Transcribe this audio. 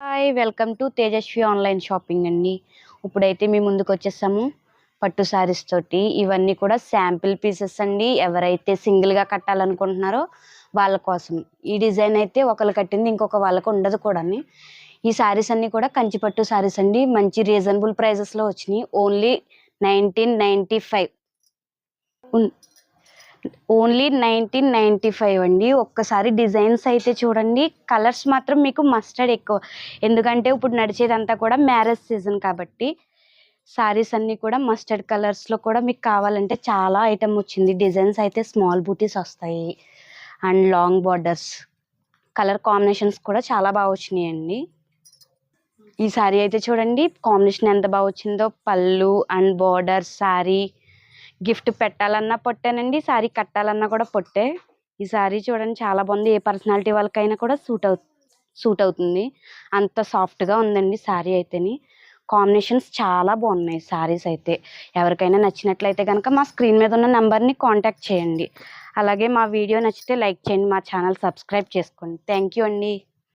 Hi welcome to Tejaswi online shopping అండి. ఇప్పుడైతే మీ ముందుకు వచ్చేసాము పట్టు శారీస్ తోటి. ఇవన్నీ కూడా శాంపిల్ పీసెస్ అండి. ఎవరైతే సింగిల్గా కట్టాలనుకుంటున్నారో వాళ్ళ కోసం. ఈ డిజైన్ అయితే ఒకళ్ళు కట్టింది ఇంకొక వాళ్ళకు ఉండదు కూడా. ఈ శారీస్ అన్నీ కూడా కంచి పట్టు శారీస్ అండి. మంచి రీజనబుల్ ప్రైజెస్లో వచ్చినాయి. ఓన్లీ 1995 ఓన్లీ 1995 అండి. ఒక్కసారి డిజైన్స్ అయితే చూడండి. కలర్స్ మాత్రం మీకు మస్టర్డ్ ఎక్కువ, ఎందుకంటే ఇప్పుడు నడిచేదంతా కూడా మ్యారేజ్ సీజన్ కాబట్టి శారీస్ అన్నీ కూడా మస్టర్డ్ కలర్స్లో కూడా మీకు కావాలంటే చాలా ఐటమ్ వచ్చింది. డిజైన్స్ అయితే స్మాల్ బూటీస్ వస్తాయి and long borders, colour combinations కూడా చాలా బాగా వచ్చినాయండి. ఈ శారీ అయితే చూడండి కాంబినేషన్ ఎంత బాగా వచ్చిందో. పళ్ళు అండ్ బార్డర్, శారీ గిఫ్ట్ పెట్టాలన్నా పొట్టేనండి, శారీ కట్టాలన్నా కూడా పొట్టే. ఈ శారీ చూడండి చాలా బాగుంది. ఏ పర్సనాలిటీ వాళ్ళకైనా కూడా సూట్ అవుతుంది. అంత సాఫ్ట్గా ఉందండి శారీ అయితేని. కాంబినేషన్స్ చాలా బాగున్నాయి శారీస్ అయితే. ఎవరికైనా నచ్చినట్లయితే కనుక మా స్క్రీన్ మీద ఉన్న నెంబర్ని కాంటాక్ట్ చేయండి. అలాగే మా వీడియో నచ్చితే లైక్ చేయండి, మా ఛానల్ సబ్స్క్రైబ్ చేసుకోండి. థ్యాంక్ యూ అండి.